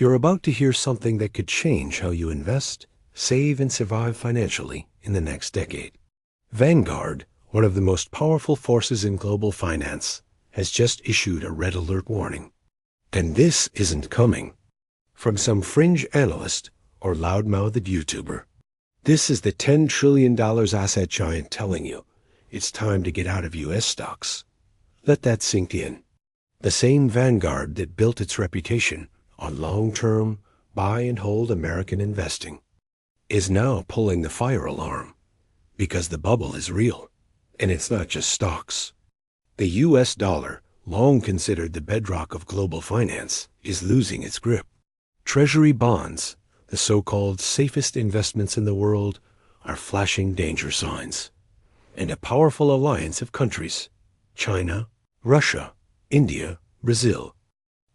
You're about to hear something that could change how you invest, save, and survive financially in the next decade. Vanguard, one of the most powerful forces in global finance, has just issued a red alert warning. And this isn't coming from some fringe analyst or loud-mouthed YouTuber. This is the $10 trillion asset giant telling you it's time to get out of U.S. stocks. Let that sink in. The same Vanguard that built its reputation on long-term, buy-and-hold American investing is now pulling the fire alarm because the bubble is real, and it's not just stocks. The U.S. dollar, long considered the bedrock of global finance, is losing its grip. Treasury bonds, the so-called safest investments in the world, are flashing danger signs. And a powerful alliance of countries, China, Russia, India, Brazil,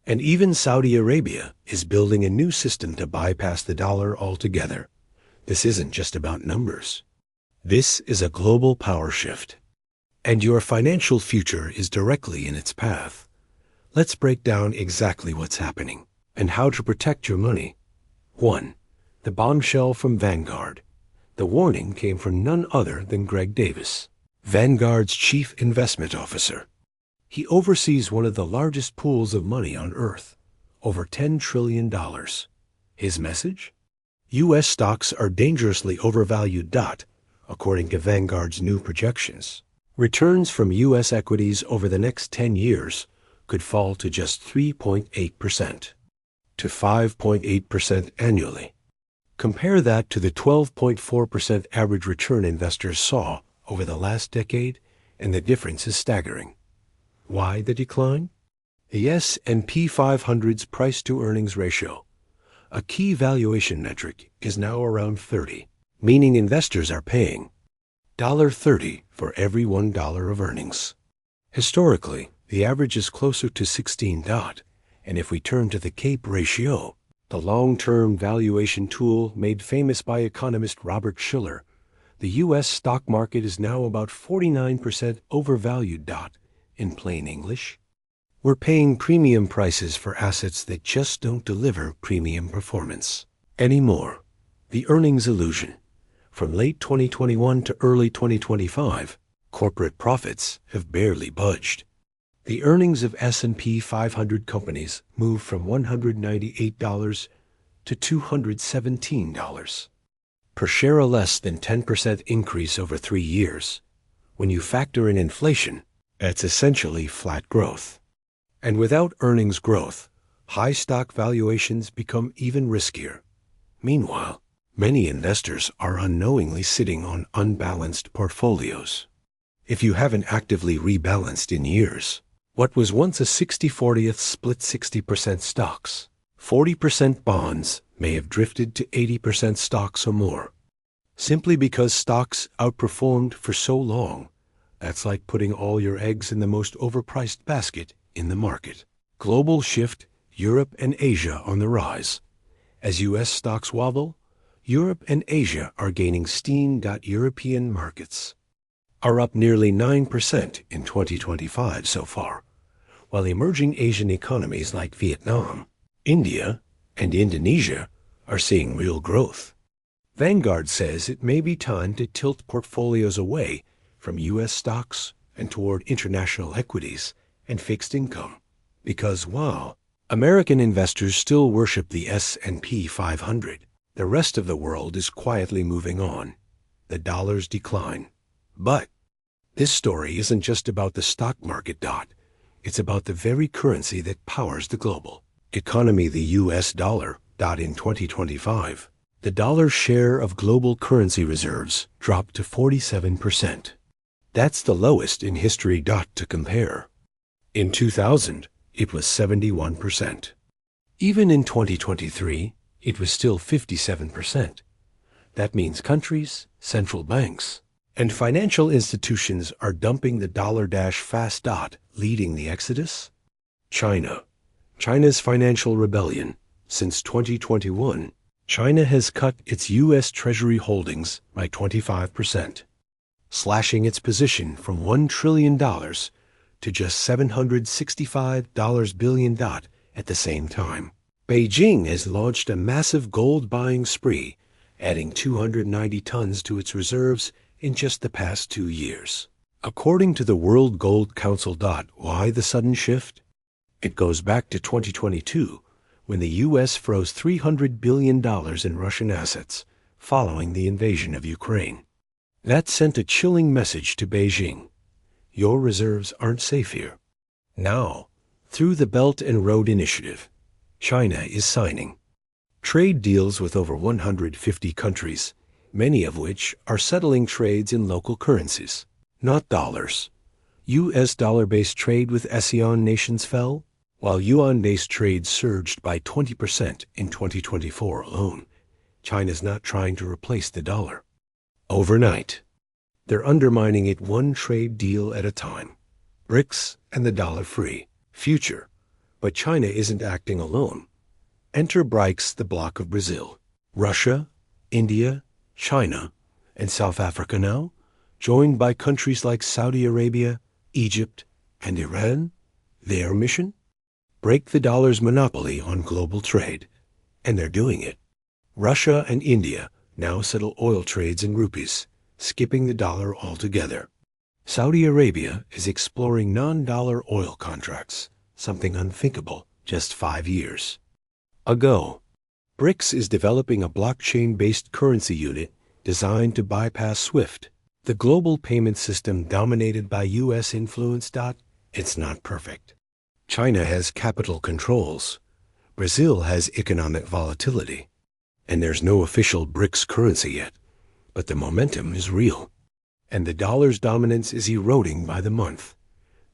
and even Saudi Arabia, is building a new system to bypass the dollar altogether. This isn't just about numbers. This is a global power shift. And your financial future is directly in its path. Let's break down exactly what's happening and how to protect your money. 1. The bombshell from Vanguard. The warning came from none other than Greg Davis, Vanguard's chief investment officer. He oversees one of the largest pools of money on Earth, over $10 trillion. His message? U.S. stocks are dangerously overvalued. According to Vanguard's new projections, returns from U.S. equities over the next 10 years could fall to just 3.8% to 5.8% annually. Compare that to the 12.4% average return investors saw over the last decade, and the difference is staggering. Why the decline? The S&P 500's price-to-earnings ratio, a key valuation metric, is now around 30, meaning investors are paying $30 for every $1 of earnings. Historically, the average is closer to 16. And if we turn to the CAPE ratio, the long-term valuation tool made famous by economist Robert Shiller, the U.S. stock market is now about 49% overvalued. In plain English, we're paying premium prices for assets that just don't deliver premium performance anymore. The earnings illusion. From late 2021 to early 2025, corporate profits have barely budged. The earnings of S&P 500 companies moved from $198 to $217 per share, a less than 10% increase over 3 years. When you factor in inflation, that's essentially flat growth. And without earnings growth, high stock valuations become even riskier. Meanwhile, many investors are unknowingly sitting on unbalanced portfolios. If you haven't actively rebalanced in years, what was once a 60-40 split, 60% stocks, 40% bonds, may have drifted to 80% stocks or more. Simply because stocks outperformed for so long. That's like putting all your eggs in the most overpriced basket in the market. Global shift, Europe and Asia on the rise. As U.S. stocks wobble, Europe and Asia are gaining steam. European markets are up nearly 9% in 2025 so far, while emerging Asian economies like Vietnam, India, and Indonesia are seeing real growth. Vanguard says it may be time to tilt portfolios away from U.S. stocks and toward international equities and fixed income, because while American investors still worship the S&P 500, the rest of the world is quietly moving on. The dollar's decline. But this story isn't just about the stock market. It's about the very currency that powers the global economy, the U.S. dollar. In 2025, the dollar's share of global currency reserves dropped to 47%. That's the lowest in history. To compare, in 2000, it was 71%. Even in 2023, it was still 57%. That means countries, central banks, and financial institutions are dumping the dollar fast. Leading the exodus? China's financial rebellion. Since 2021, China has cut its U.S. Treasury holdings by 25%, slashing its position from $1 trillion to just $765 billion at the same time. Beijing has launched a massive gold buying spree, adding 290 tons to its reserves in just the past 2 years. According to the World Gold Council. Why the sudden shift? It goes back to 2022, when the U.S. froze $300 billion in Russian assets following the invasion of Ukraine. That sent a chilling message to Beijing. Your reserves aren't safe here. Now, through the Belt and Road Initiative, China is signing trade deals with over 150 countries, many of which are settling trades in local currencies, not dollars. U.S. dollar-based trade with ASEAN nations fell, while yuan-based trade surged by 20% in 2024 alone. China's not trying to replace the dollar overnight. They're undermining it one trade deal at a time. BRICS and the dollar-free future. But China isn't acting alone. Enter BRICS, the bloc of Brazil, Russia, India, China, and South Africa now, joined by countries like Saudi Arabia, Egypt, and Iran. Their mission? Break the dollar's monopoly on global trade. And they're doing it. Russia and India now settle oil trades in rupees, skipping the dollar altogether. Saudi Arabia is exploring non-dollar oil contracts, something unthinkable just 5 years ago. BRICS is developing a blockchain-based currency unit designed to bypass SWIFT, the global payment system dominated by U.S. influence. It's not perfect. China has capital controls. Brazil has economic volatility. And there's no official BRICS currency yet. But the momentum is real. And the dollar's dominance is eroding by the month.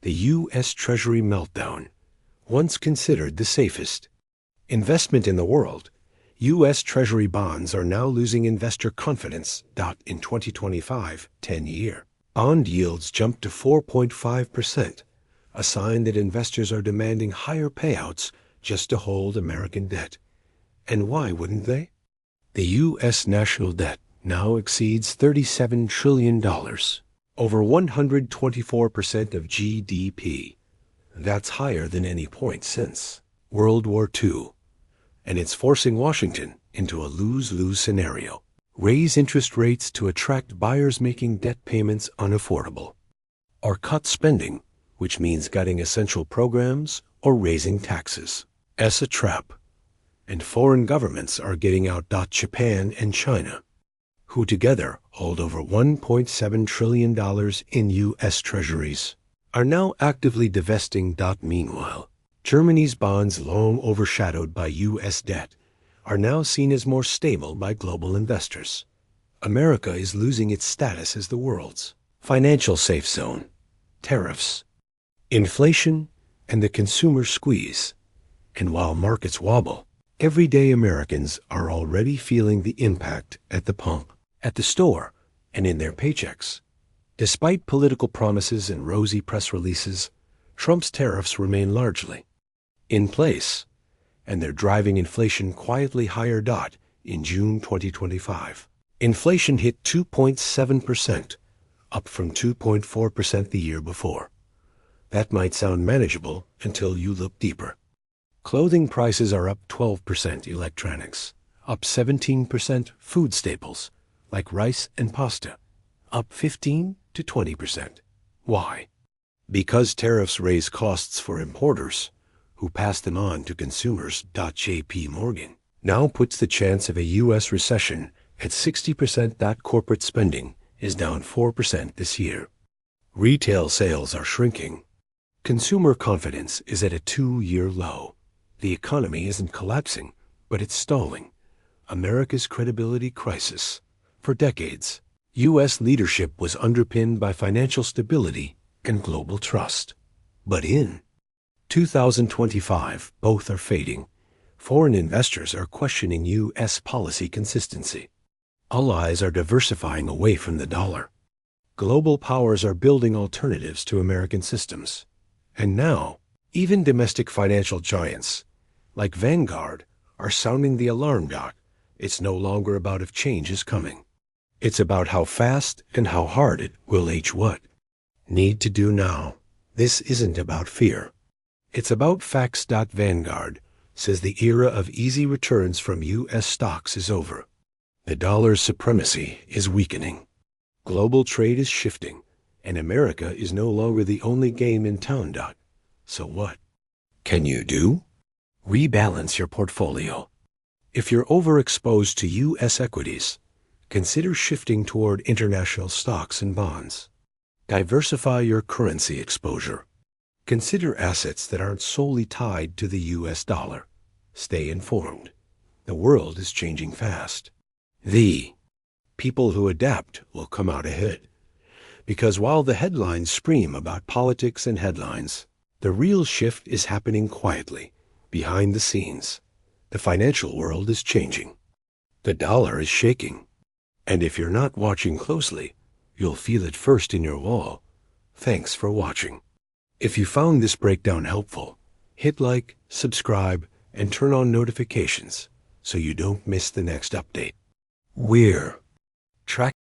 The U.S. Treasury meltdown, once considered the safest investment in the world, U.S. Treasury bonds are now losing investor confidence. In 2025, 10-year bond yields jumped to 4.5%, a sign that investors are demanding higher payouts just to hold American debt. And why wouldn't they? The U.S. national debt now exceeds $37 trillion, over 124% of GDP. That's higher than any point since World War II. And it's forcing Washington into a lose-lose scenario. Raise interest rates to attract buyers making debt payments unaffordable. Or cut spending, which means cutting essential programs or raising taxes. As a trap. And foreign governments are getting out. Japan and China, who together hold over $1.7 trillion in U.S. treasuries, are now actively divesting. Meanwhile, Germany's bonds, long overshadowed by U.S. debt, are now seen as more stable by global investors. America is losing its status as the world's financial safe zone. Tariffs, inflation, and the consumer squeeze. And while markets wobble, everyday Americans are already feeling the impact at the pump, at the store, and in their paychecks. Despite political promises and rosy press releases, Trump's tariffs remain largely in place, and they're driving inflation quietly higher. In June 2025, inflation hit 2.7%, up from 2.4% the year before. That might sound manageable until you look deeper. Clothing prices are up 12%, electronics up 17%, food staples like rice and pasta up 15 to 20%. Why? Because tariffs raise costs for importers, who pass them on to consumers. J.P. Morgan now puts the chance of a U.S. recession at 60%. Corporate spending is down 4% this year. Retail sales are shrinking. Consumer confidence is at a 2-year low. The economy isn't collapsing, but it's stalling. America's credibility crisis. For decades, U.S. leadership was underpinned by financial stability and global trust. But in 2025, both are fading. Foreign investors are questioning U.S. policy consistency. Allies are diversifying away from the dollar. Global powers are building alternatives to American systems. And now, even domestic financial giants like Vanguard are sounding the alarm. It's no longer about if change is coming. It's about how fast and how hard it will. What need to do now. This isn't about fear. It's about facts. Vanguard, says the era of easy returns from U.S. stocks is over. The dollar's supremacy is weakening. Global trade is shifting, and America is no longer the only game in town. So what can you do? Rebalance your portfolio. If you're overexposed to U.S. equities, consider shifting toward international stocks and bonds. Diversify your currency exposure. Consider assets that aren't solely tied to the U.S. dollar. Stay informed. The world is changing fast. The people who adapt will come out ahead. Because while the headlines scream about politics and headlines, the real shift is happening quietly, behind the scenes. The financial world is changing. The dollar is shaking. And if you're not watching closely, you'll feel it first in your wall. Thanks for watching. If you found this breakdown helpful, hit like, subscribe, and turn on notifications so you don't miss the next update. We're tracking